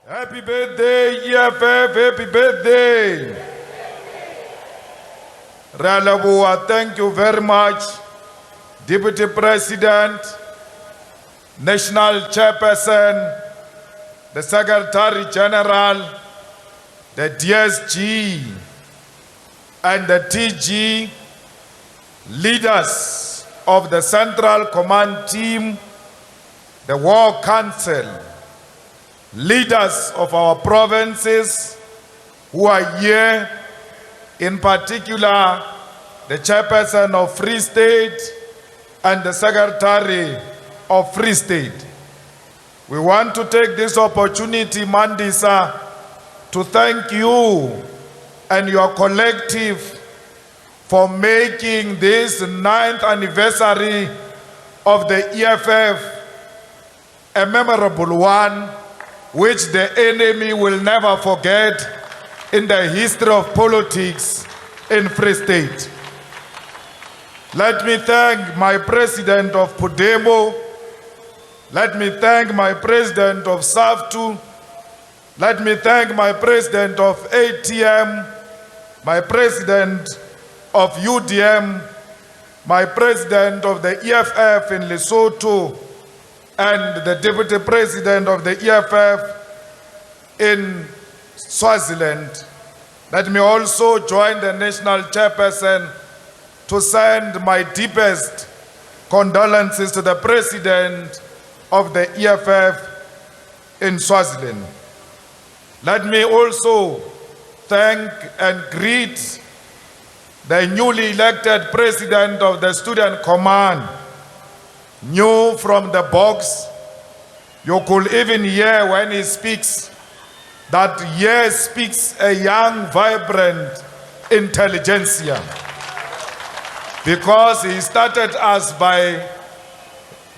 Happy birthday, EFF, happy birthday. Ralabua, thank you very much. Deputy President, National Chairperson, the Secretary General, the DSG, and the TG, leaders of the Central Command Team, the War Council, leaders of our provinces who are here, in particular the Chairperson of Free State and the Secretary of Free State. We want to take this opportunity, Mandisa, to thank you and your collective for making this 9th anniversary of the EFF a memorable one, which the enemy will never forget in the history of politics in Free State. Let me thank my president of Podemo. Let me thank my president of SAFTU. Let me thank my president of ATM, my president of UDM, my president of the EFF in Lesotho, and the deputy president of the EFF in Swaziland. Let me also join the national chairperson to send my deepest condolences to the president of the EFF in Swaziland. Let me also thank and greet the newly elected president of the Student Command. New from the box, you could even hear when he speaks that here speaks a young, vibrant intelligentsia. Because he started us by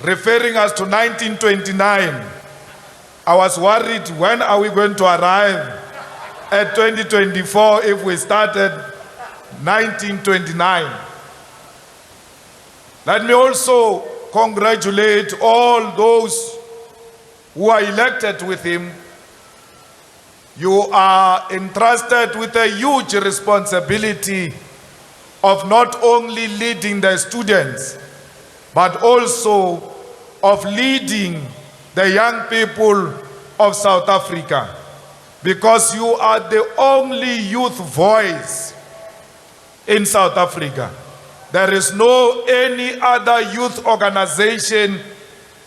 referring us to 1929. I was worried, when are we going to arrive at 2024 if we started 1929? Let me also congratulate all those who are elected with him. You are entrusted with a huge responsibility of not only leading the students, but also of leading the young people of South Africa, because you are the only youth voice in South Africa. There is no any other youth organization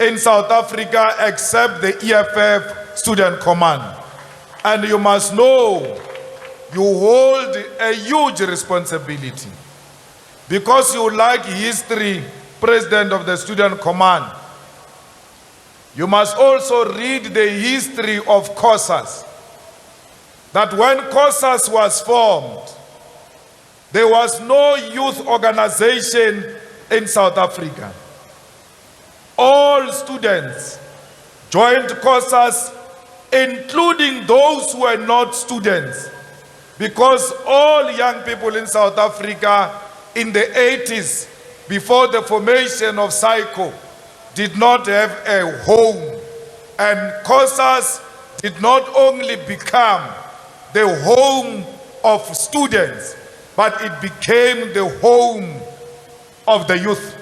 in South Africa except the EFF Student Command. And you must know you hold a huge responsibility. Because you like history, President of the Student Command, you must also read the history of COSAS. That when COSAS was formed, there was no youth organization in South Africa. All students joined COSAS, including those who were not students, because all young people in South Africa in the 80s, before the formation of SAICO, did not have a home. And COSAS did not only become the home of students, but it became the home of the youth.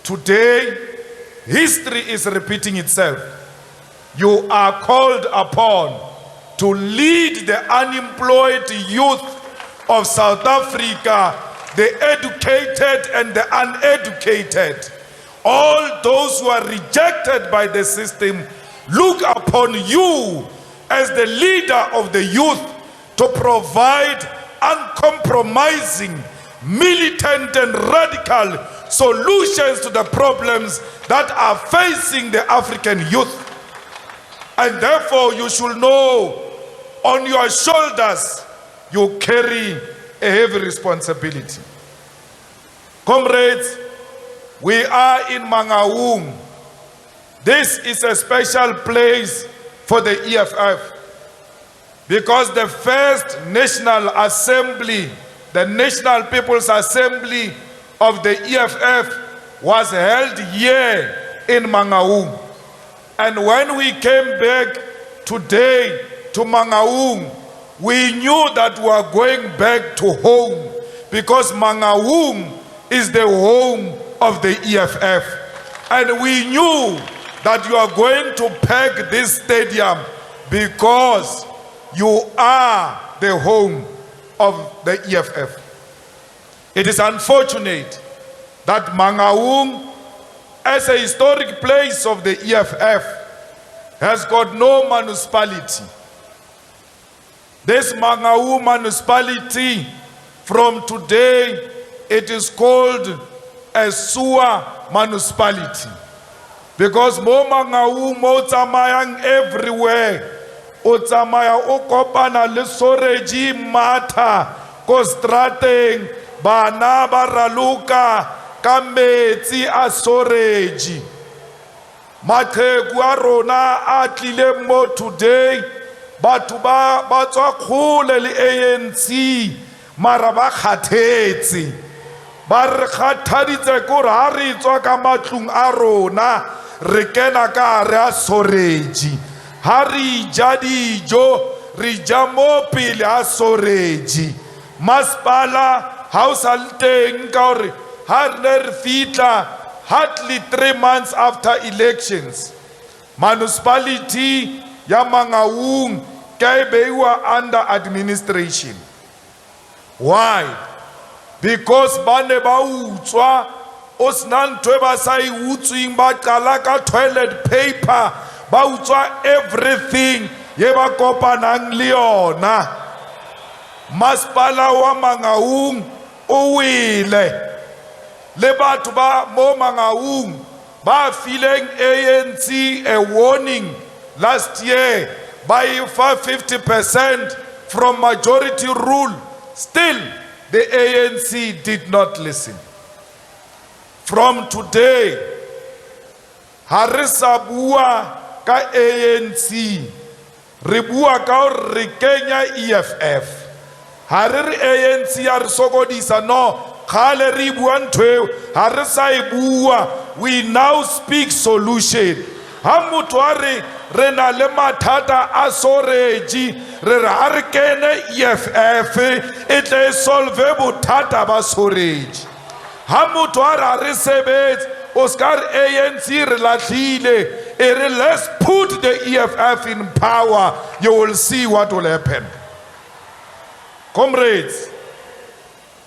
Today, history is repeating itself. You are called upon to lead the unemployed youth of South Africa, the educated and the uneducated. All those who are rejected by the system look upon you as the leader of the youth to provide uncompromising, militant and radical solutions to the problems that are facing the African youth. And therefore you should know, on your shoulders you carry a heavy responsibility. Comrades, we are in Mangaung. This is a special place for the EFF, because the first National Assembly, the National People's Assembly of the EFF, was held here in Mangaung. And when we came back today to Mangaung, we knew that we are going back to home, because Mangaung is the home of the EFF. And we knew that you are going to pack this stadium because you are the home of the EFF. It is unfortunate that Mangaung, as a historic place of the EFF, has got no municipality. This Mangaung municipality, from today, it is called a sewer municipality. Because mo Mangaung mo tsamayang everywhere, o tsamaya o kopana le soreji matha ko strateng, bana ba raluka ka metsi a soreji. Maqheku a rona a tlile mo today, batho ba tswa kgole le ANC, mara ba kgathetse, ba re kgathaditse ko re ha re tswa ka matlung a rona re kena ka re a soreji, ha re ja dijo re ja mo pele a soreji. Masipala ha o sa le teng ka hore ha re fitla hardly 3 months after elections, municipality ya Mangaung ka beiwa under administration. Why? Because bane ba utswa o sna ntwe ba sa e utswing, ba qala ka toilet paper, ba utswa everything ye ba kopanang le yona. Masipala wa Mangaung o wile, le batho ba mo Mangaung ba fileng ANC a warning last year by 50% from majority rule. Still, the ANC did not listen. From today, harisa bua ka ANC, re bua ka re kenya EFF. Harir ANC ya re sokodisa, no, khale re bua ntwe, harisa e bua. We now speak solution. Ha motho a re na le mathata a soreji, re ha re kene EFF e tle solve bothata ba soreji. Ha motho a re sebetse Oscar ANC re lahlile, let's put the EFF in power, you will see what will happen. Comrades,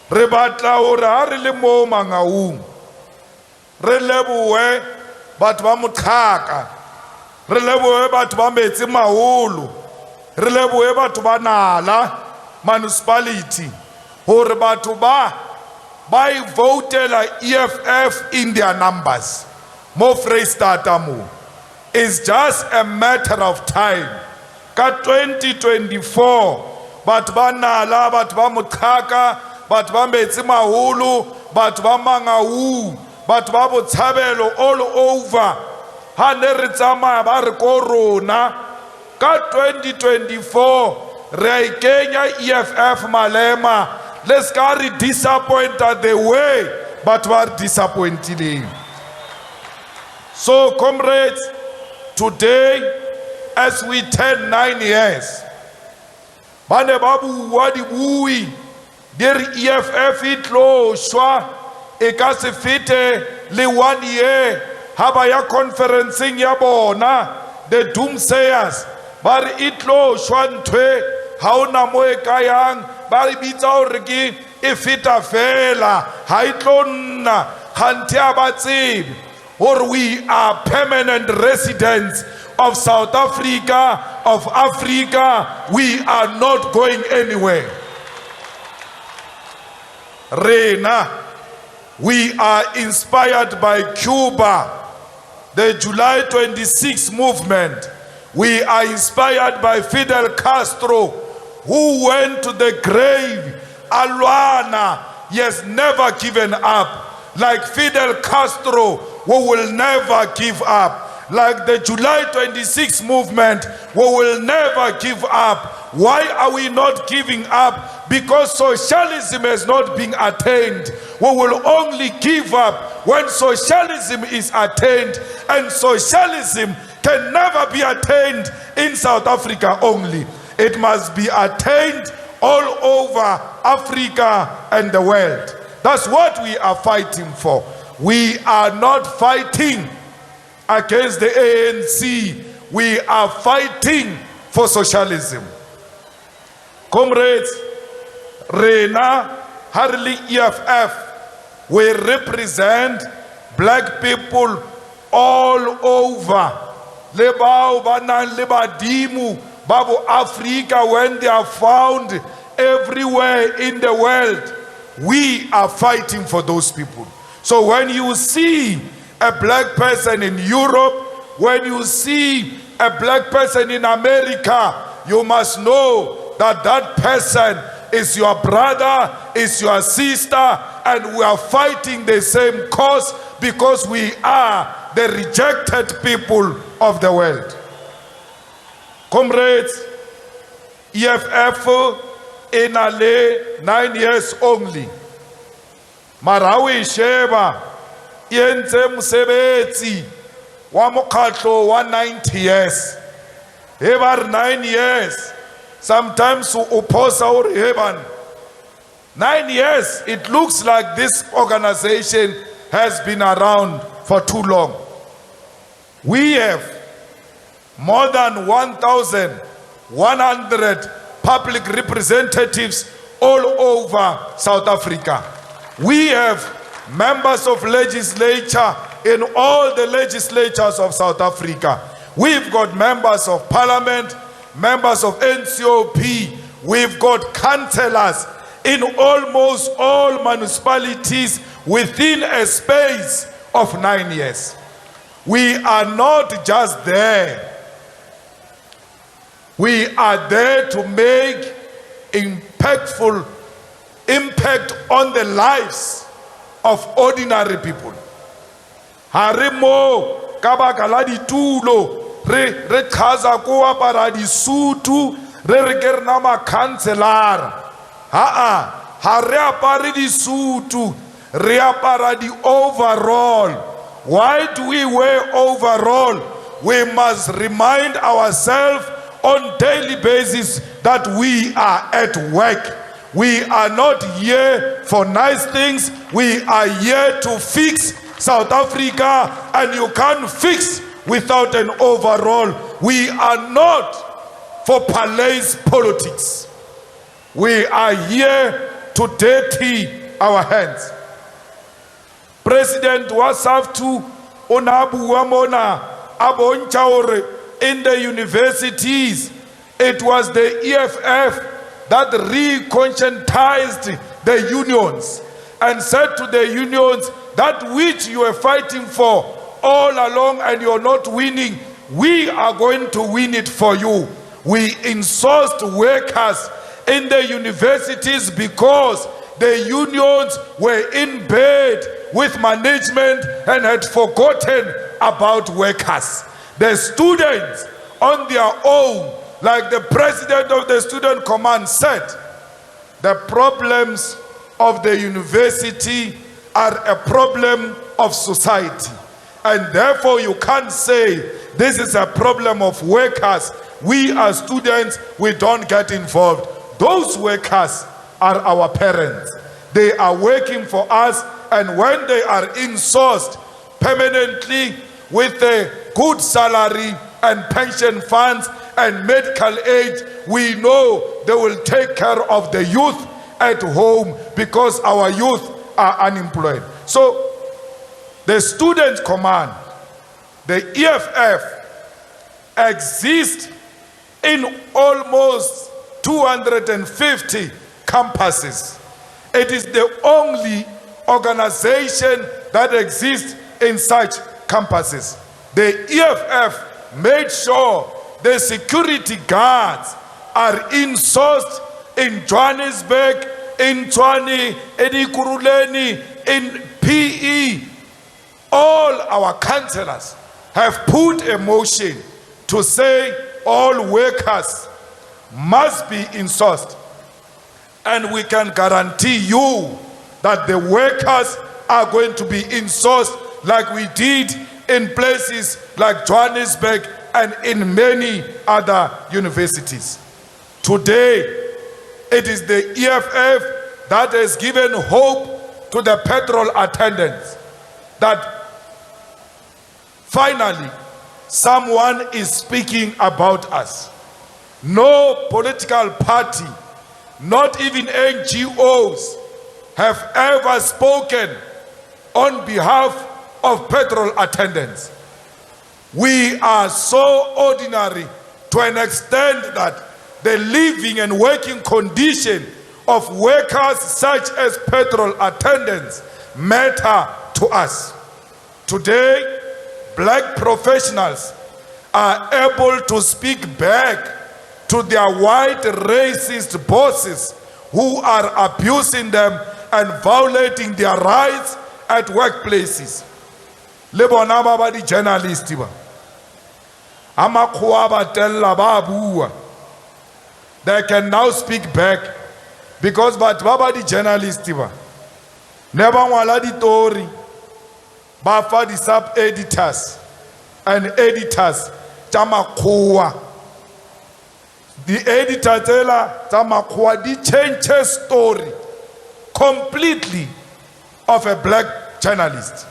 re batla hore ha re le mo Mangaung, re lebohe batho ba Motlhaka, re lebohe batho ba Metsi Maholo, re lebohe batho ba Nala municipality, hore batho ba votela EFF in their numbers. Mo Freistata mo. It's just a matter of time. Ka 2024, batho ba Nala, batho ba Motlhaka, batho ba Metsi Maholo, batho ba Mangaung, batho ba Botshabelo all over, ha ne re tsamaya ba re ko rona ka 2024 re kenya EFF Malema. Let's carry disappointed the way, but we are disappointed. So, comrades, today, as we turn 9 years, bane babu wadi bui, der EFF itlo shwa, e ka se fete le 1 year, haba ya conferencing ya bona, the doomsayers, bar itlo shwa ntwe, hauna mo e kayang, bari bitsa hore ke e feta fela, ha itlo nna, khanti abatsibi, or we are permanent residents of South Africa, of Africa, we are not going anywhere. Rena, we are inspired by Cuba, the July 26 movement. We are inspired by Fidel Castro, who went to the grave. Alwana, he has never given up. Like Fidel Castro, we will never give up. Like the July 26 movement, we will never give up. Why are we not giving up? Because socialism has not been attained. We will only give up when socialism is attained, and socialism can never be attained in South Africa only. It must be attained all over Africa and the world. That's what we are fighting for. We are not fighting against the ANC. We are fighting for socialism. Comrades, Rena, Harley EFF, we represent black people all over. Lebao banan lebadimu babu Africa, when they are found everywhere in the world, we are fighting for those people. So when you see a black person in Europe, when you see a black person in America, you must know that that person is your brother, is your sister, and we are fighting the same cause because we are the rejected people of the world. Comrades, EFF in Ale 9 years only. Marawi Sheba yenze msebetsi wa mokhatlo wa 90 years. Ever 9 years. Sometimes uposa or heaven. 9 years, it looks like this organization has been around for too long. We have more than 1,100 public representatives all over South Africa. We have members of legislature in all the legislatures of South Africa. We've got members of parliament, members of NCOP. We've got councillors in almost all municipalities within a space of 9 years. We are not just there. We are there to make impactful impact on the lives of ordinary people. Harimo kabaka ditulo re chaza ko apara disutu re ke rena ma councillor ha re apare disutu re apara di overall. Why do we wear overall? We must remind ourselves on daily basis that we are at work. We are not here for nice things. We are here to fix South Africa, and you can't fix without an overall. We are not for palace politics. We are here to dirty our hands. President Wasaftu Onabu Wamona Abonchaure in the universities, it was the EFF that re-conscientized the unions and said to the unions, that which you are fighting for all along and you're not winning, we are going to win it for you. We insourced workers in the universities because the unions were in bed with management and had forgotten about workers. The students on their own, like the president of the student command said, the problems of the university are a problem of society. And therefore you can't say this is a problem of workers. We as students, we don't get involved. Those workers are our parents. They are working for us, and when they are insourced permanently with a good salary and pension funds and medical aid, we know they will take care of the youth at home because our youth are unemployed. So the student command, the EFF, exists in almost 250 campuses. It is the only organization that exists in such campuses. The EFF made sure the security guards are insourced in Johannesburg, in Tshwane, in Ekurhuleni, in PE. All our councillors have put a motion to say all workers must be insourced. And we can guarantee you that the workers are going to be insourced like we did in places like Johannesburg and in many other universities. Today, it is the EFF that has given hope to the petrol attendants that finally someone is speaking about us. No political party, not even NGOs, have ever spoken on behalf of petrol attendants. We are so ordinary to an extent that the living and working condition of workers such as petrol attendants matter to us. Today, black professionals are able to speak back to their white racist bosses who are abusing them and violating their rights at workplaces. Le bona ba ba di journalists ba amakhoa ba tella ba bua. They can now speak back because batho ba ba di journalists ba ne ba ngwala ditori ba fa di sub editors and editors tsa makhoa. The editor tela tsa makhoa di change story completely of a black journalist.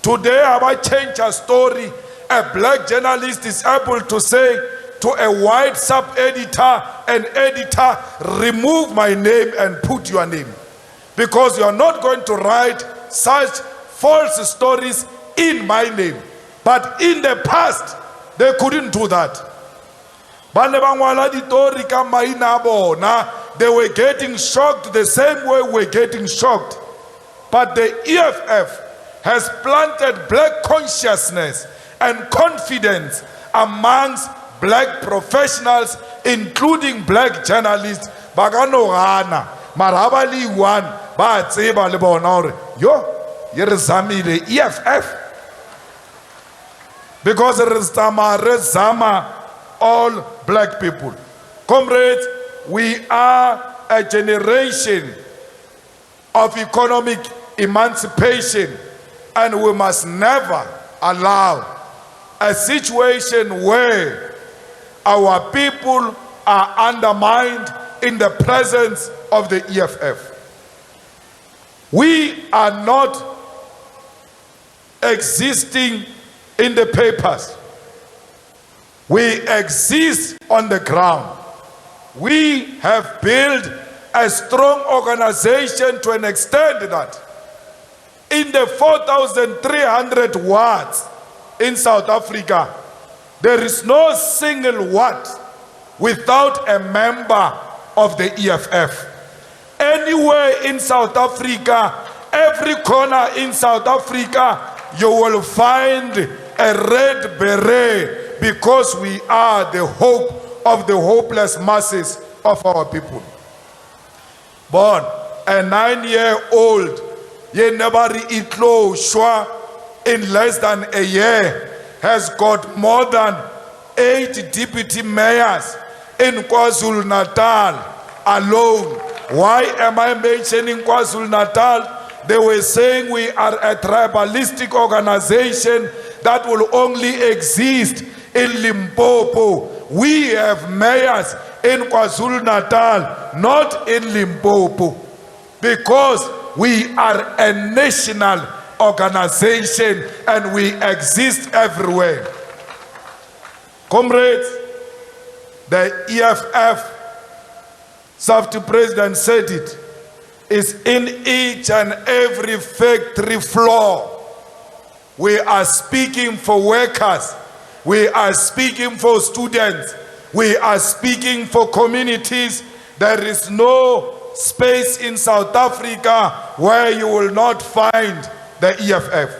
Today, I change a story. A black journalist is able to say to a white sub-editor, an editor, remove my name and put your name. Because you are not going to write such false stories in my name. But in the past, they couldn't do that. They were getting shocked the same way we're getting shocked. But the EFF has planted black consciousness and confidence amongst black professionals, including black journalists. Baganogana, marabali one, ba tseba le bona hore yo ye re zamile EFF because re zama all black people. Comrades, we are a generation of economic emancipation, and we must never allow a situation where our people are undermined in the presence of the EFF. We are not existing in the papers. We exist on the ground. We have built a strong organization to an extent that in the 4,300 wards in South Africa, there is no single ward without a member of the EFF. Anywhere in South Africa, every corner in South Africa, you will find a red beret because we are the hope of the hopeless masses of our people. Born a 9-year-old, ye never itlo shwa in less than a year, has got more than 8 deputy mayors in KwaZulu-Natal alone. Why am I mentioning KwaZulu-Natal? They were saying we are a tribalistic organization that will only exist in Limpopo. We have mayors in KwaZulu-Natal, not in Limpopo, because we are a national organization and we exist everywhere. Comrades, the EFF, Safety President said it, is in each and every factory floor. We are speaking for workers. We are speaking for students. We are speaking for communities. There is no space in South Africa where you will not find the EFF.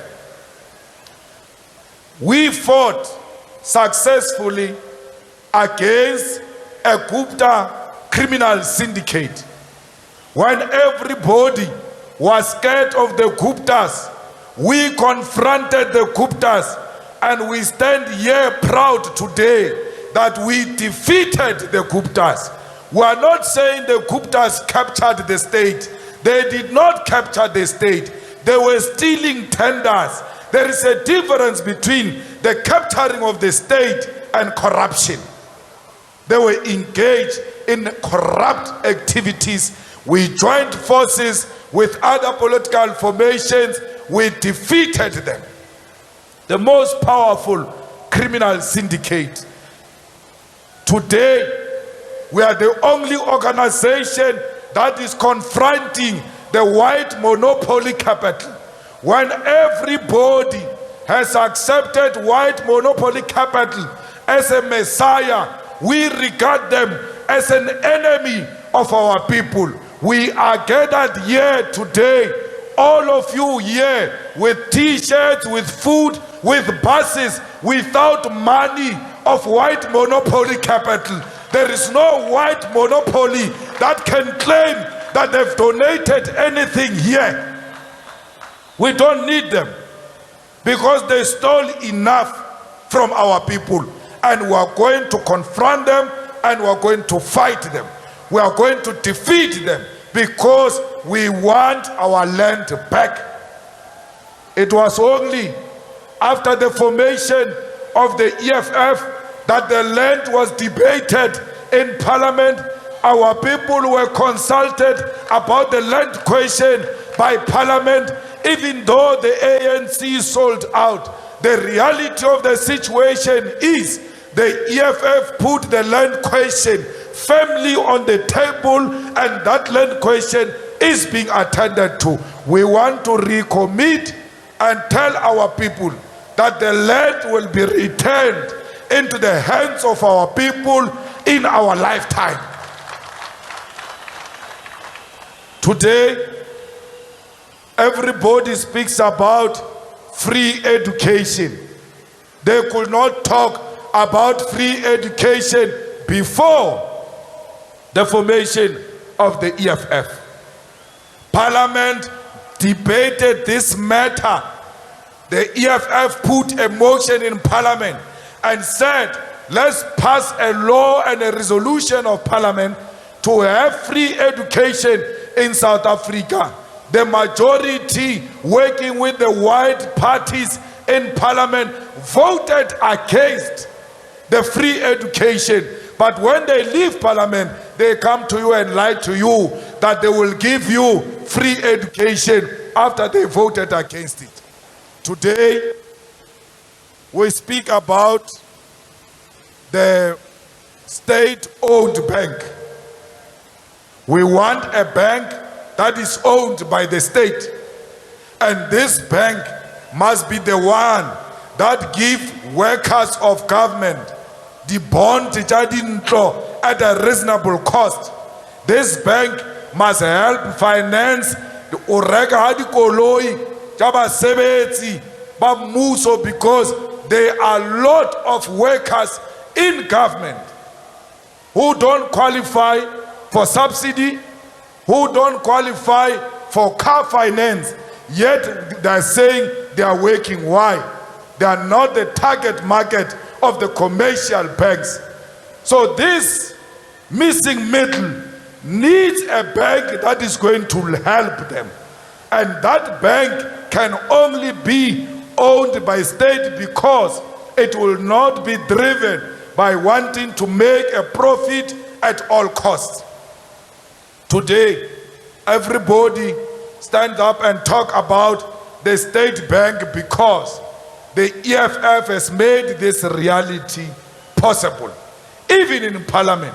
We fought successfully against a Gupta criminal syndicate. When everybody was scared of the Guptas, we confronted the Guptas, and we stand here proud today that we defeated the Guptas. We are not saying the Guptas captured the state. They did not capture the state. They were stealing tenders. There is a difference between the capturing of the state and corruption. They were engaged in corrupt activities. We joined forces with other political formations. We defeated them. The most powerful criminal syndicate. Today, we are the only organization that is confronting the white monopoly capital. When everybody has accepted white monopoly capital as a messiah, we regard them as an enemy of our people. We are gathered here today, all of you here, with t-shirts, with food, with buses, without money of white monopoly capital. There is no white monopoly that can claim that they've donated anything here. We don't need them because they stole enough from our people, and we are going to confront them and we are going to fight them. We are going to defeat them because we want our land back. It was only after the formation of the EFF that the land was debated in Parliament. Our people were consulted about the land question by Parliament, even though the ANC sold out. The reality of the situation is the EFF put the land question firmly on the table, and that land question is being attended to. We want to recommit and tell our people that the land will be returned into the hands of our people in our lifetime. Today, everybody speaks about free education. They could not talk about free education before the formation of the EFF. Parliament debated this matter. The EFF put a motion in Parliament and said, let's pass a law and a resolution of Parliament to have free education in South Africa. The majority, working with the white parties in Parliament, voted against the free education. But when they leave Parliament, they come to you and lie to you that they will give you free education after they voted against it. Today, we speak about the state-owned bank. We want a bank that is owned by the state. And this bank must be the one that gives workers of government the bond at a reasonable cost. This bank must help finance the orega hadikoloi jaba sebetsi ba mmuso, because there are a lot of workers in government who don't qualify for subsidy, who don't qualify for car finance, yet they're saying they are working. Why? They are not the target market of the commercial banks. So this missing middle needs a bank that is going to help them. And that bank can only be owned by state, because it will not be driven by wanting to make a profit at all costs. Today, everybody stand up and talk about the state bank because the EFF has made this reality possible. Even in Parliament,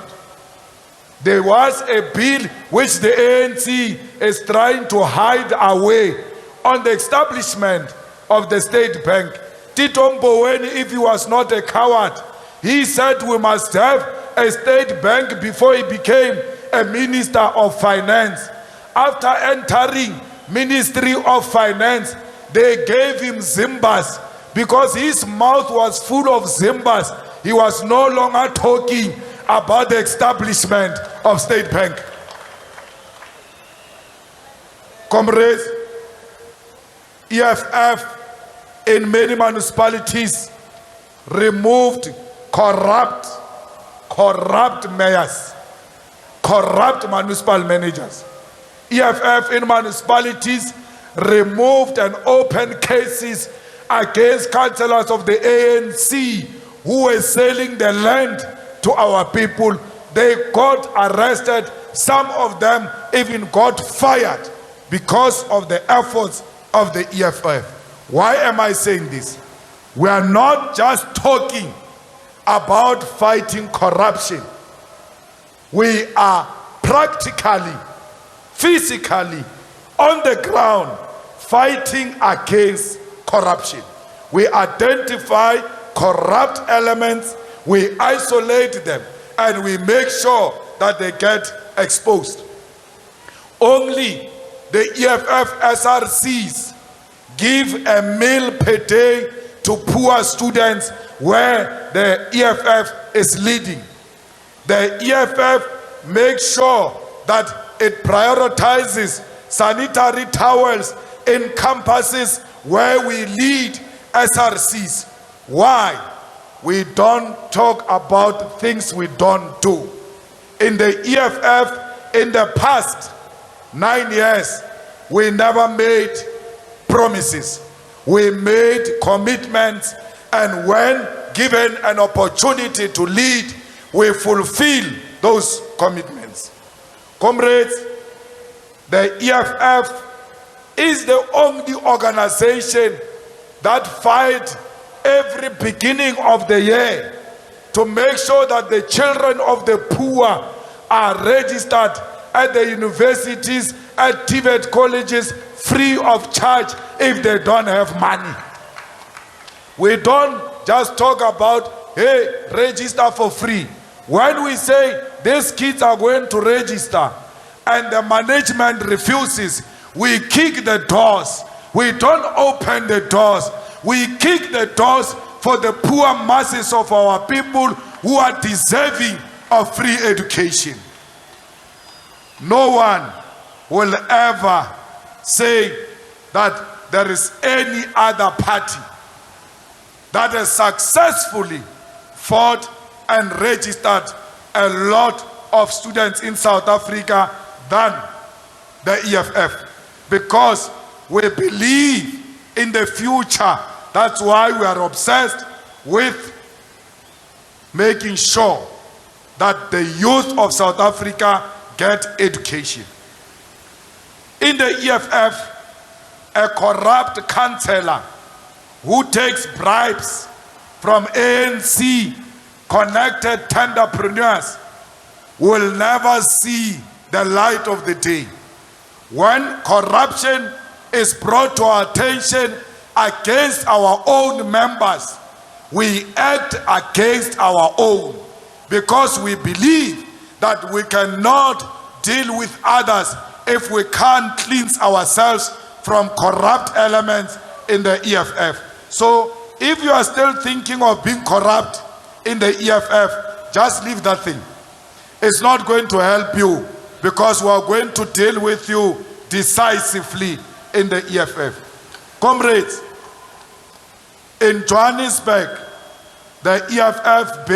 there was a bill which the ANC is trying to hide away on the establishment of the state bank. Tito Mboweni, if he was not a coward, he said we must have a state bank before he became a minister of finance. After entering Ministry of Finance, they gave him Zimbas because his mouth was full of Zimbas. He was no longer talking about the establishment of state bank. Comrades, EFF in many municipalities removed corrupt mayors, corrupt municipal managers. EFF in municipalities removed and opened cases against councillors of the ANC who were selling the land to our people. They got arrested. Some of them even got fired because of the efforts of the EFF. Why am I saying this? We are not just talking about fighting corruption. We are practically, physically, on the ground, fighting against corruption. We identify corrupt elements, we isolate them, and we make sure that they get exposed. Only the EFF SRCs give a meal per day to poor students where the EFF is leading. The EFF makes sure that it prioritizes sanitary towels in campuses where we lead SRCs. Why? We don't talk about things we don't do. In the EFF, in the past 9 years, we never made promises. We made commitments, and when given an opportunity to lead, we fulfill those commitments. Comrades, the EFF is the only organization that fight every beginning of the year to make sure that the children of the poor are registered at the universities, at TVET colleges, free of charge if they don't have money. We don't just talk about, hey, register for free. When we say these kids are going to register and the management refuses, we kick the doors. We don't open the doors. We kick the doors for the poor masses of our people who are deserving of free education. No one will ever say that there is any other party that has successfully fought and registered a lot of students in South Africa than the EFF, because we believe in the future. That's why we are obsessed with making sure that the youth of South Africa get education. In the EFF, a corrupt councillor who takes bribes from ANC connected entrepreneurs will never see the light of the day. When corruption is brought to our attention against our own members, we act against our own, because we believe that we cannot deal with others if we can't cleanse ourselves from corrupt elements in the EFF. So if you are still thinking of being corrupt in the EFF, just leave that thing. It's not going to help you, because we are going to deal with you decisively in the EFF. Comrades, in Johannesburg, the EFF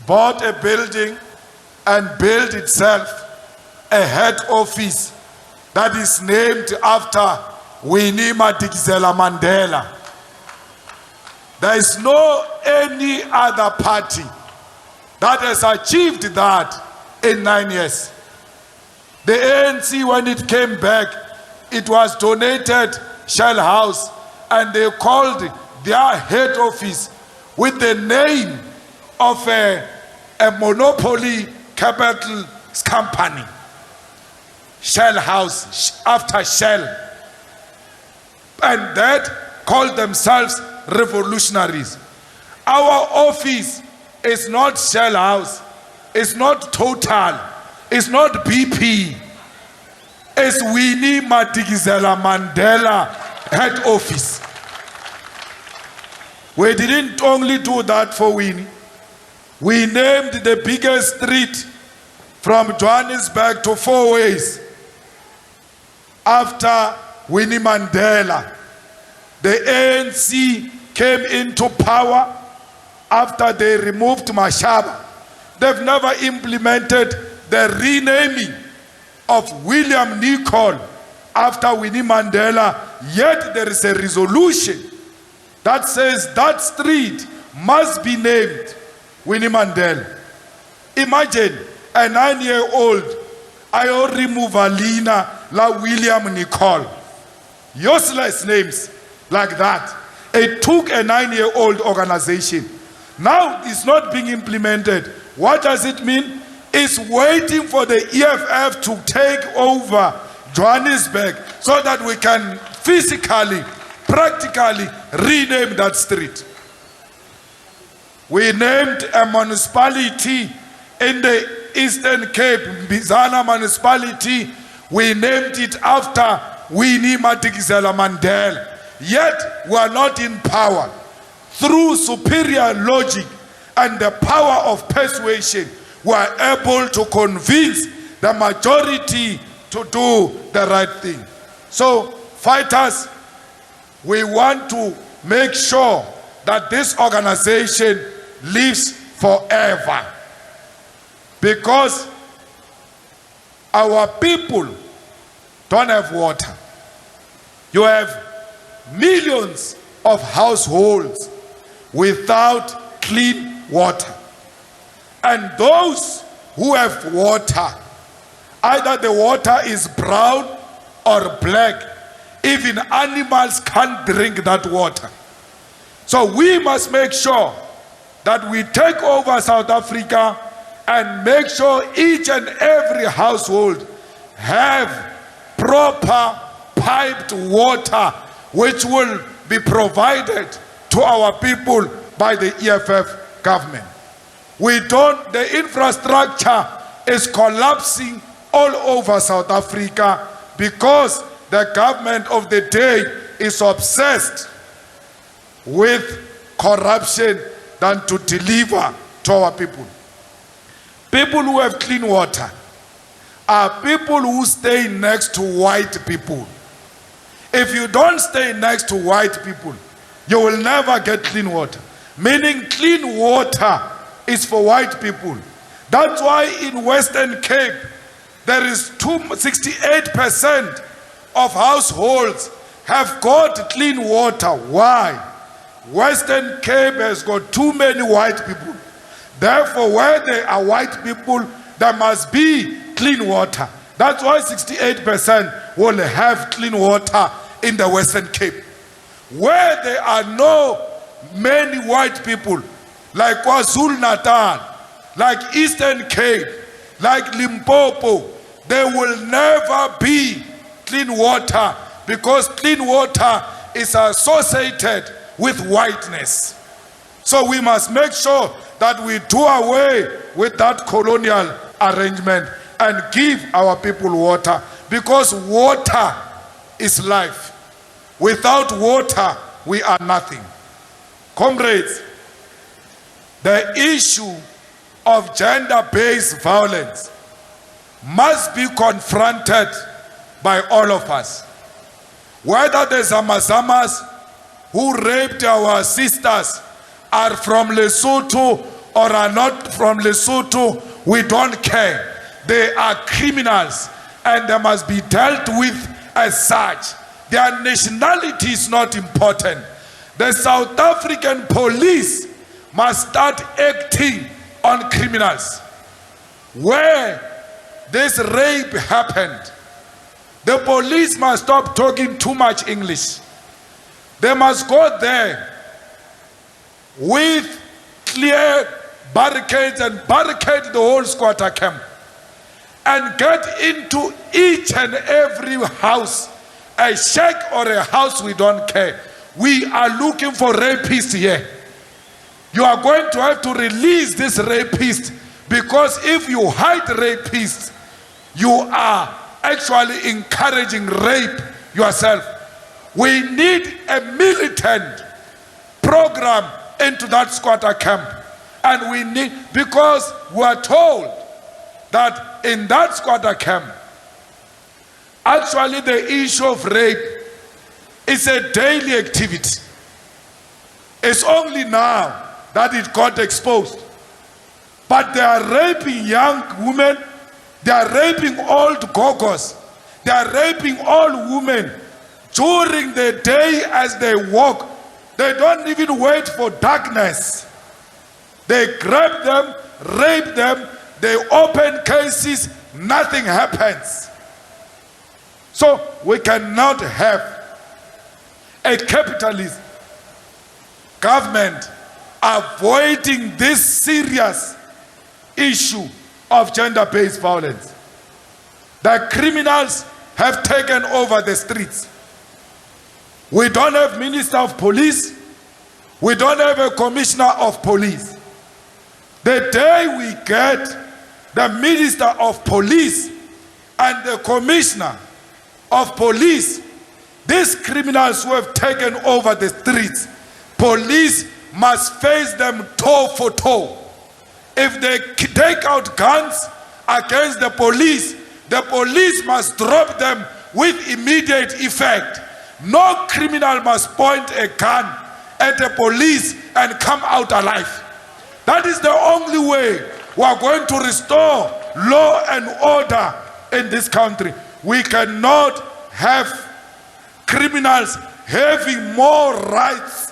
bought a building and built itself a head office that is named after Winnie Madikizela Mandela. There is no any other party that has achieved that in 9 years. The ANC, when it came back, it was donated Shell House, and they called their head office with the name of a monopoly capital company. Shell House, after Shell. And that called themselves revolutionaries. Our office is not Shell House, it's not Total, it's not BP, it's Winnie Madikizela Mandela head office. We didn't only do that for Winnie. We named the biggest street from Johannesburg to Four Ways after Winnie Mandela. The ANC came into power after they removed Mashaba. They've never implemented the renaming of William Nicol after Winnie Mandela yet there is a resolution that says that street must be named Winnie Mandela. Imagine a 9-year-old, I remove Alina la William Nicole. Useless names like that. It took a 9-year-old organization. Now it's not being implemented. What does it mean? It's waiting for the EFF to take over Johannesburg so that we can physically, practically rename that street. We named a municipality in the Eastern Cape, Mbizana municipality. We named it after Winnie Madikizela Mandela. Yet we are not in power. Through superior logic and the power of persuasion, we are able to convince the majority to do the right thing. So, fighters, we want to make sure that this organization lives forever. Because our people don't have water. You have millions of households without clean water. And those who have water, either the water is brown or black, even animals can't drink that water. So we must make sure that we take over South Africa and make sure each and every household have proper piped water which will be provided to our people by the EFF government. The infrastructure is collapsing all over South Africa because the government of the day is obsessed with corruption than to deliver to our people. People who have clean water are people who stay next to white people. If you don't stay next to white people, you will never get clean water. Meaning clean water is for white people. That's why in Western Cape, there is 68% of households have got clean water. Why? Western Cape has got too many white people. Therefore, where there are white people, there must be clean water. That's why 68% will have clean water in the Western Cape. Where there are no many white people, like KwaZulu-Natal, like Eastern Cape, like Limpopo, there will never be clean water because clean water is associated with whiteness. So we must make sure that we do away with that colonial arrangement and give our people water, because water is life. Without water, we are nothing. Comrades, the issue of gender-based violence must be confronted by all of us. Whether the Zamazamas who raped our sisters are from Lesotho or are not from Lesotho, we don't care. They are criminals and they must be dealt with as such. Their nationality is not important. The South African police must start acting on criminals. Where this rape happened, the police must stop talking too much English. They must go there with clear barricades and barricade the whole squatter camp and get into each and every house, a shack or a house, we don't care. We are looking for rapists here. You are going to have to release this rapist, because if you hide rapists, you are actually encouraging rape yourself. We need a militant program into that squatter camp. And we need, because we are told that in that squatter camp, actually the issue of rape is a daily activity. It's only now that it got exposed. But they are raping young women, they are raping old gogos, they are raping all women during the day as they walk. They don't even wait for darkness. They grab them, rape them, they open cases, nothing happens. So we cannot have a capitalist government avoiding this serious issue of gender-based violence. The criminals have taken over the streets. We don't have minister of police. We don't have a commissioner of police. The day we get the minister of police and the commissioner of police, these criminals who have taken over the streets, police must face them toe for toe. If they take out guns against the police must drop them with immediate effect. No criminal must point a gun at the police and come out alive. That is the only way we are going to restore law and order in this country. We cannot have criminals having more rights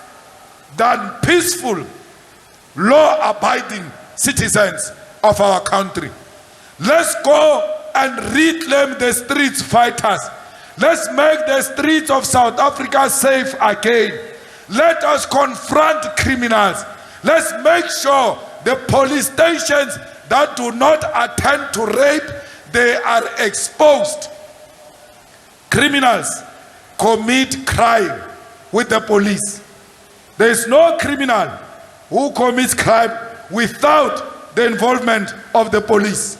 than peaceful, law-abiding citizens of our country. Let's go and reclaim the streets fighters. Let's make the streets of South Africa safe again. Let us confront criminals. Let's make sure the police stations that do not attend to rape, they are exposed. Criminals commit crime with the police. There is no criminal who commits crime without the involvement of the police.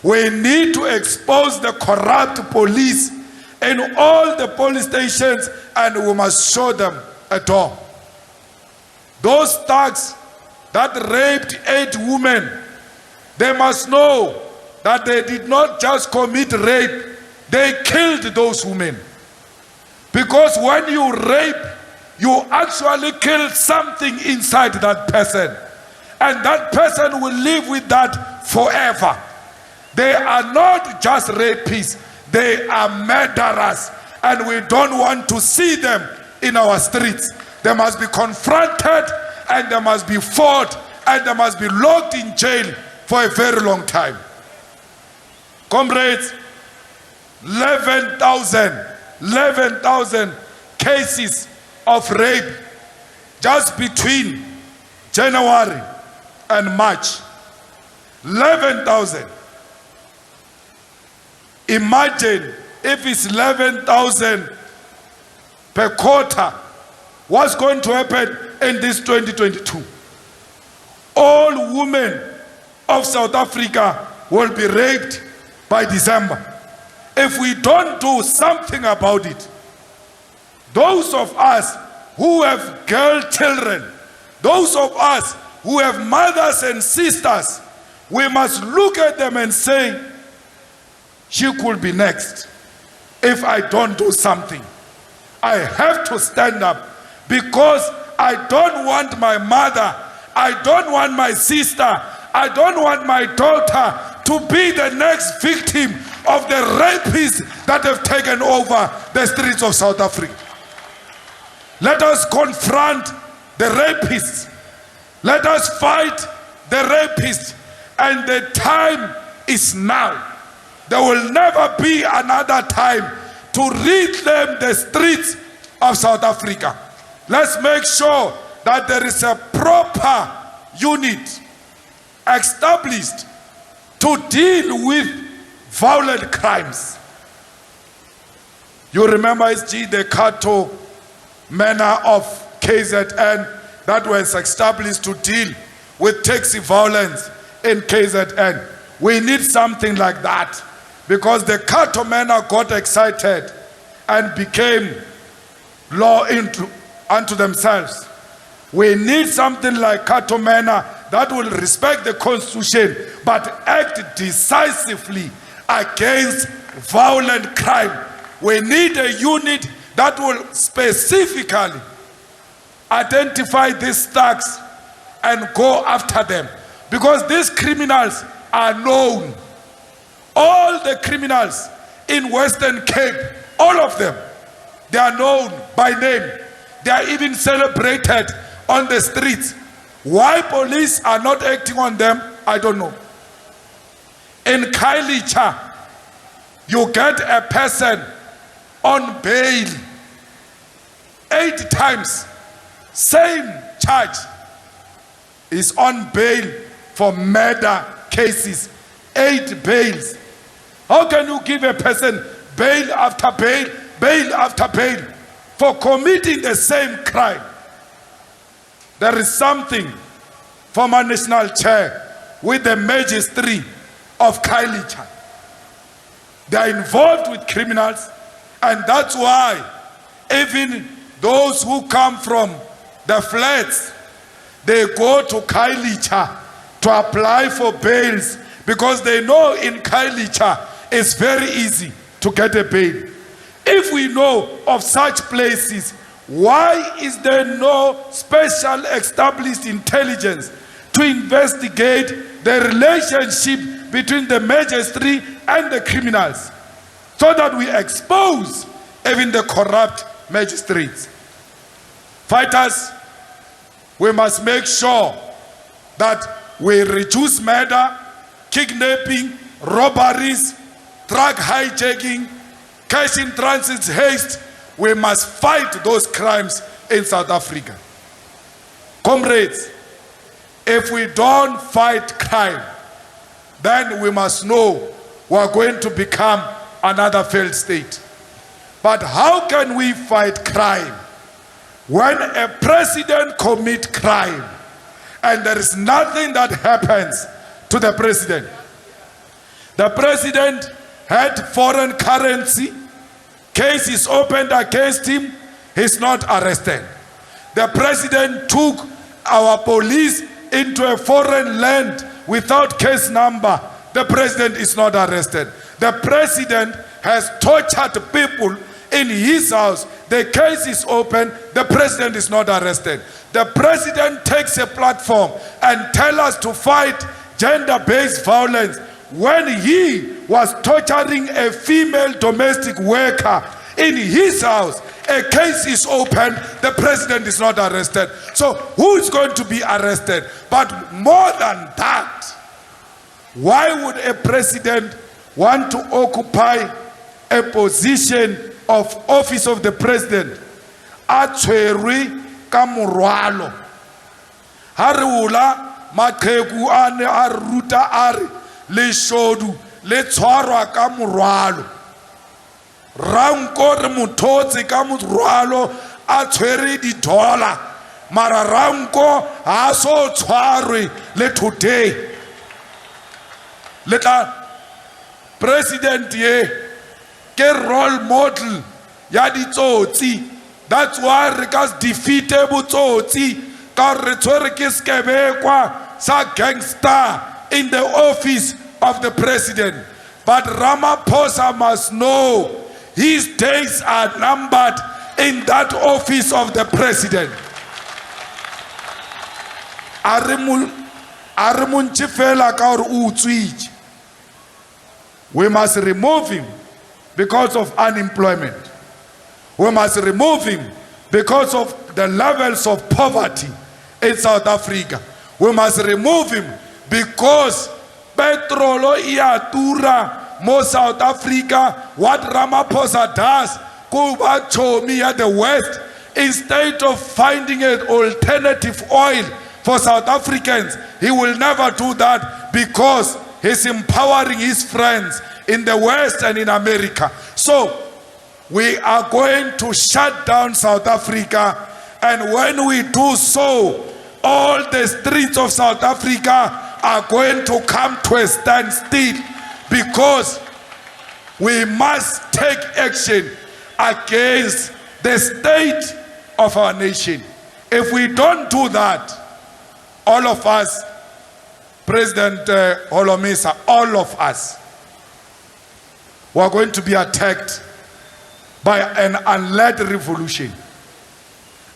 We need to expose the corrupt police in all the police stations, and we must show them a door. Those thugs that raped 8 women, they must know that they did not just commit rape, they killed those women. Because when you rape, you actually kill something inside that person, and that person will live with that forever. They are not just rapists, they are murderers, and we don't want to see them in our streets. They must be confronted, and they must be fought, and they must be locked in jail for a very long time. Comrades, 11,000 cases of rape just between January and March. 11,000. Imagine if it's 11,000 per quarter, what's going to happen in this 2022? All women of South Africa will be raped by December. If we don't do something about it, those of us who have girl children, those of us who have mothers and sisters, we must look at them and say, she could be next if I don't do something. I have to stand up, because I don't want my mother, I don't want my sister, I don't want my daughter to be the next victim of the rapists that have taken over the streets of South Africa. Let us confront the rapists. Let us fight the rapists. And the time is now. There will never be another time to reclaim the streets of South Africa. Let's make sure that there is a proper unit established to deal with violent crimes. You remember SG, the Kato manner of KZN that was established to deal with taxi violence in KZN. We need something like that, because the Kato manner got excited and became law unto themselves. We need something like Kato manner that will respect the Constitution but act decisively against violent crime. We need a unit that will specifically identify these thugs and go after them, because these criminals are known. All the criminals in Western Cape, all of them, They are known by name. They are even celebrated on the streets. Why police are not acting on them, I don't know. In Khayelitsha, you get a person on bail 8 times. Same charge is on bail for murder cases. 8 bails. How can you give a person bail after bail, bail after bail for committing the same crime? There is something, former national chair, with the magistrate of Khayelitsha. They are involved with criminals, and that's why even those who come from the flats, they go to Khayelitsha to apply for bails, because they know in Khayelitsha it's very easy to get a bail. If we know of such places, why is there no special established intelligence to investigate the relationship between the magistrate and the criminals, so that we expose even the corrupt magistrates? Fighters, we must make sure that we reduce murder, kidnapping, robberies, drug hijacking, cash in transit haste. We must fight those crimes in South Africa. Comrades, if we don't fight crime, then we must know we are going to become another failed state. But how can we fight crime when a president commits crime and there is nothing that happens to the president? The president had foreign currency, case is opened against him, he's not arrested. The president took our police into a foreign land without case number, the president is not arrested. The president has tortured people in his house, the case is open, the president is not arrested. The president takes a platform and tells us to fight gender-based violence when he was torturing a female domestic worker in his house. A case is open, the president is not arrested. So who is going to be arrested? But more than that, why would a president want to occupy a position of office of the president? Atshwerwe ka morwalo. Ha re ula maqheku ane a ruta a re leshodu le tshwarwa ka morwalo. Ranko re mothotse ka morwalo a tshwere $, mara ranko ha so tshwarwe le today. Letla president ye ke role model ya ditsotsi. That's why re ka defeate botsotsi ka re tshwere ke skebekwa sa gangster in the office of the president. But Ramaphosa must know his days are numbered in that office of the president. We must remove him because of unemployment. We must remove him because of the levels of poverty in South Africa. We must remove him because petrol iatura mo South Africa. What Ramaphosa does, Kuba Chomi at the West, instead of finding an alternative oil for South Africans, he will never do that because he's empowering his friends in the West and in America. So we are going to shut down South Africa, and when we do so, all the streets of South Africa are going to come to a standstill, because we must take action against the state of our nation. If we don't do that, all of us, President Holomisa, all of us, we are going to be attacked by an unled revolution.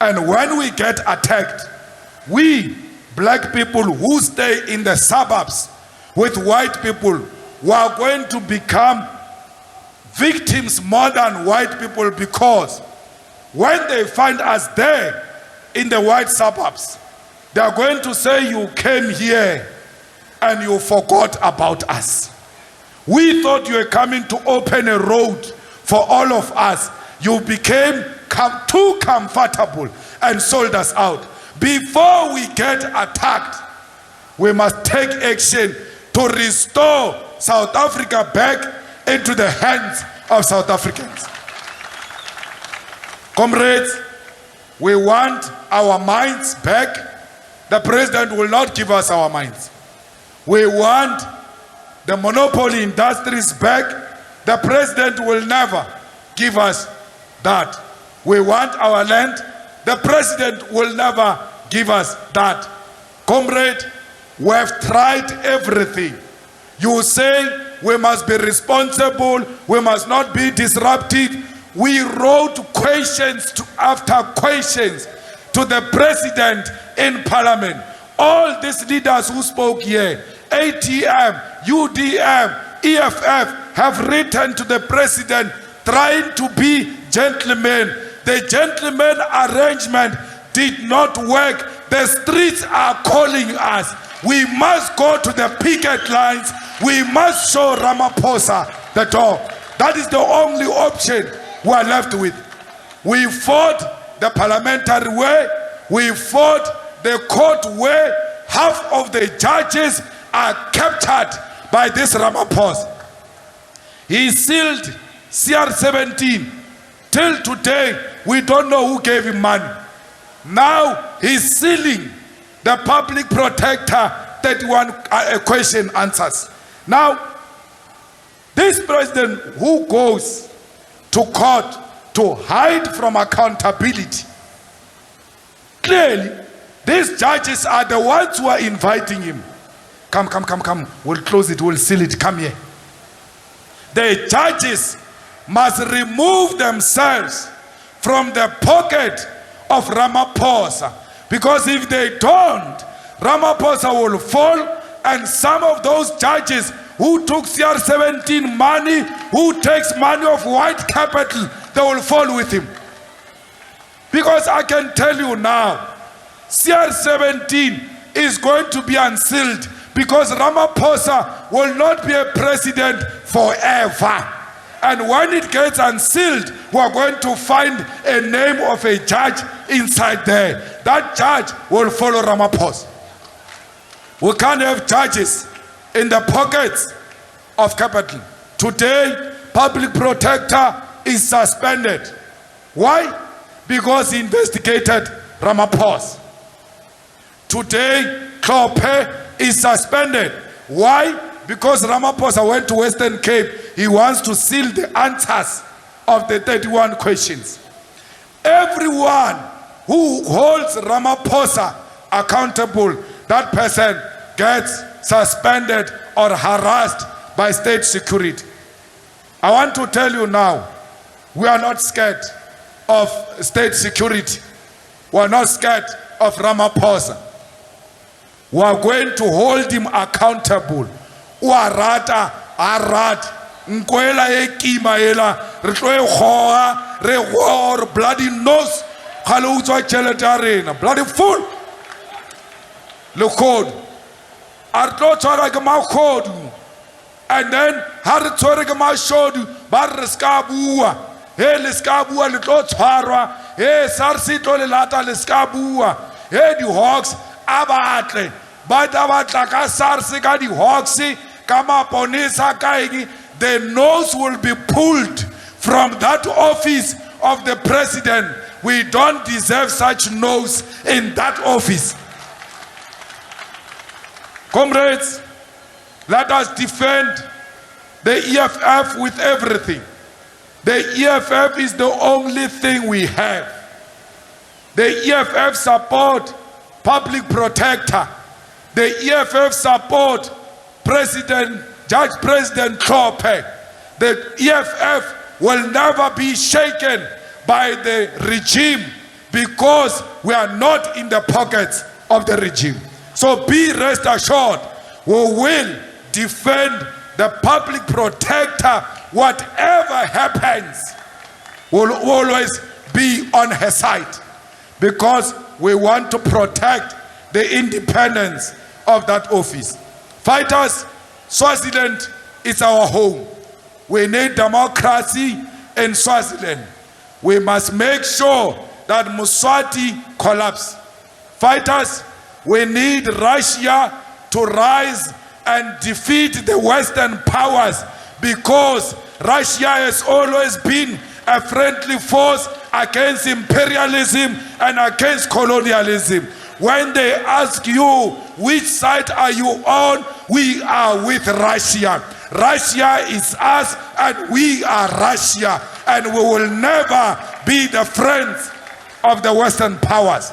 And when we get attacked, we black people who stay in the suburbs with white people, we are going to become victims more than white people, because when they find us there in the white suburbs, they are going to say you came here and you forgot about us. We thought you were coming to open a road for all of us. You became too comfortable and sold us out. Before we get attacked, we must take action to restore South Africa back into the hands of South Africans. Comrades, we want our minds back. The president will not give us our minds. We want the monopoly industries back. The president will never give us that. We want our land. The president will never give us that. Comrade, we have tried everything. You say we must be responsible, we must not be disrupted. We wrote questions after questions to the president in parliament. All these leaders who spoke here, ATM, UDM, EFF, have written to the president trying to be gentlemen. The gentleman arrangement did not work. The streets are calling us. We must go to the picket lines. We must show Ramaphosa the door. That is the only option we are left with. We fought the parliamentary way. We fought the court way. Half of the judges are captured by this Ramaphosa. He sealed CR17. Till today, we don't know who gave him money. Now he's sealing the public protector 31 question answers. Now, this president who goes to court to hide from accountability, clearly, these judges are the ones who are inviting him. Come. We'll close it, we'll seal it, come here. The judges must remove themselves from the pocket of Ramaphosa. Because if they don't, Ramaphosa will fall, and some of those judges who took CR17 money, who takes money of white capital, they will fall with him. Because I can tell you now, CR17 is going to be unsealed because Ramaphosa will not be a president forever. And when it gets unsealed, we are going to find a name of a judge inside there. That judge will follow Ramaphosa. We can't have judges in the pockets of capital. Today, public protector is suspended. Why? Because he investigated Ramaphosa. Today, Klope is suspended. Why? Because Ramaphosa went to Western Cape. He wants to seal the answers of the 31 questions. Everyone who holds Ramaphosa accountable, that person gets suspended or harassed by state security. I want to tell you now, we are not scared of state security. We are not scared of Ramaphosa. We are going to hold him accountable. Uarata, arat, nkwela ekima ela, retloe khoa, re war, bloody nose, khalo utswa tšhelete ya rena, bloody fool. Le code. Artlo tshwara ke makhodu. And then ha re tshwere ke mashodu, ba re ska bua. He le ska bua le tlo tshwarwa. He SARS tlo le lata le ska bua. He di hawks abatle. Ba batla ka SARS ka di hawks ka maponisa ka eng. The nose will be pulled from that office of the president. We don't deserve such nose in that office. Comrades, let us defend the EFF with everything. The EFF is the only thing we have. The EFF support public protector. The EFF support Judge President Klope. The EFF will never be shaken by the regime because we are not in the pockets of the regime. So be rest assured, we will defend the public protector. Whatever happens, we'll always be on her side, because we want to protect the independence of that office. Fighters, Swaziland is our home. We need democracy in Swaziland. We must make sure that Mswati collapses. Fighters, we need Russia to rise and defeat the Western powers, because Russia has always been a friendly force against imperialism and against colonialism. When they ask you, which side are you on? We are with Russia. Russia is us and we are Russia, and we will never be the friends of the Western powers.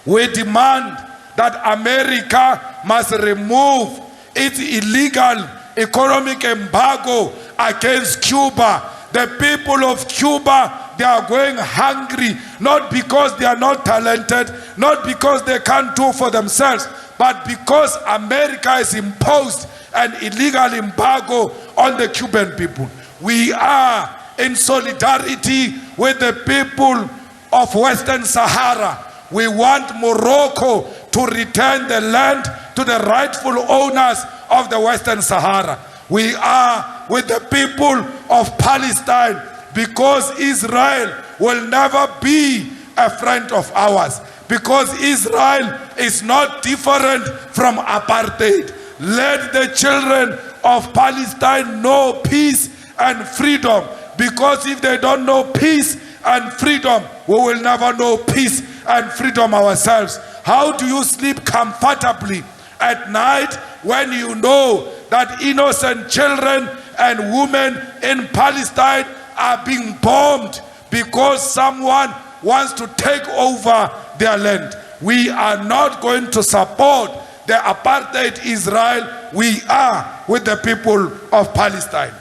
We demand that America must remove its illegal economic embargo against Cuba. The people of Cuba, they are going hungry, not because they are not talented, not because they can't do for themselves, but because America has imposed an illegal embargo on the Cuban people. We are in solidarity with the people of Western Sahara. We want Morocco to return the land to the rightful owners of the Western Sahara. We are with the people of Palestine, because Israel will never be a friend of ours, because Israel is not different from apartheid. Let the children of Palestine know peace and freedom, because if they don't know peace and freedom, we will never know peace and freedom ourselves. How do you sleep comfortably at night when you know that innocent children and women in Palestine are being bombed because someone wants to take over their land? We are not going to support the apartheid Israel. We are with the people of Palestine.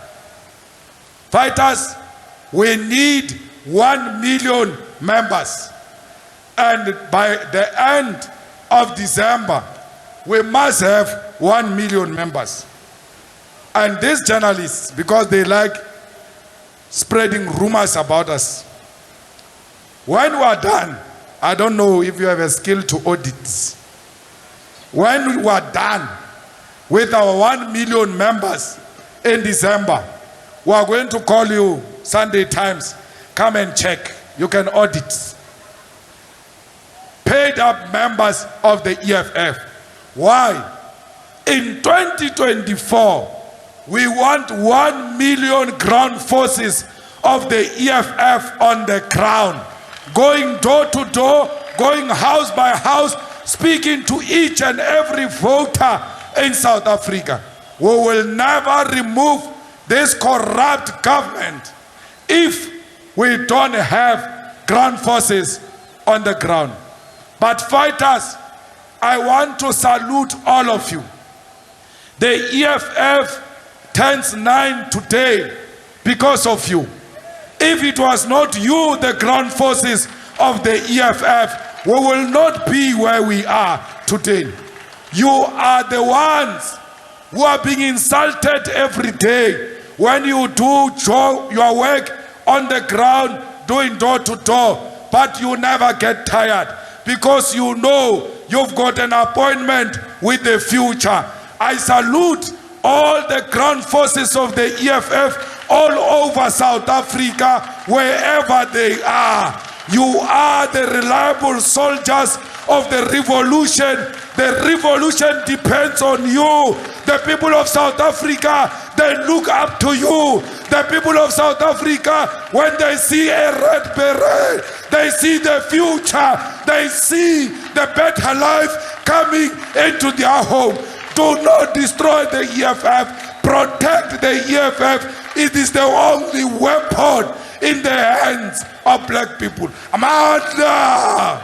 Fighters, we need 1 million members. And by the end of December, we must have 1 million members. And these journalists, because they like spreading rumors about us, when we are done, I don't know if you have a skill to audit. When we are done with our 1 million members in December, we are going to call you Sunday Times. Come and check. You can audit. Paid up members of the EFF. Why? In 2024, we want 1 million ground forces of the EFF on the ground, going door to door, going house by house, speaking to each and every voter in South Africa. We will never remove this corrupt government if we don't have ground forces on the ground. But fighters, I want to salute all of you. The EFF turns 9 today because of you. If it was not you, the ground forces of the EFF, we will not be where we are today. You are the ones who are being insulted every day when you do your work on the ground, doing door to door, but you never get tired, because you know you've got an appointment with the future. I salute all the ground forces of the EFF all over South Africa, wherever they are. You are the reliable soldiers of the revolution. The revolution depends on you. The people of South Africa, they look up to you. The people of South Africa, when they see a red beret, they see the future. They see the better life coming into their home. Do not destroy the EFF. Protect the EFF. It is the only weapon in the hands of black people. Amanda!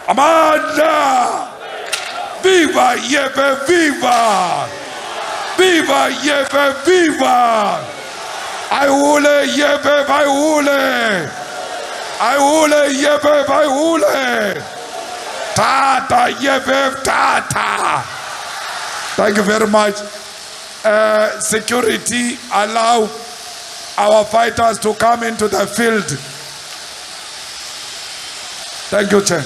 Amanda! Viva EFF! Viva! Viva EFF! Viva! Ayule EFF! Ayule! Ayule EFF! Ayule! Tata EFF! Tata! Thank you very much. Security, allow our fighters to come into the field Thank you, Chair.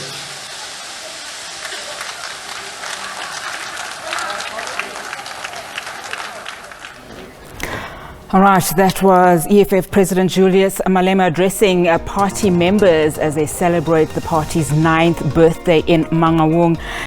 All right, that was EFF President Julius Malema addressing party members as they celebrate the party's 9th birthday in Mangaung.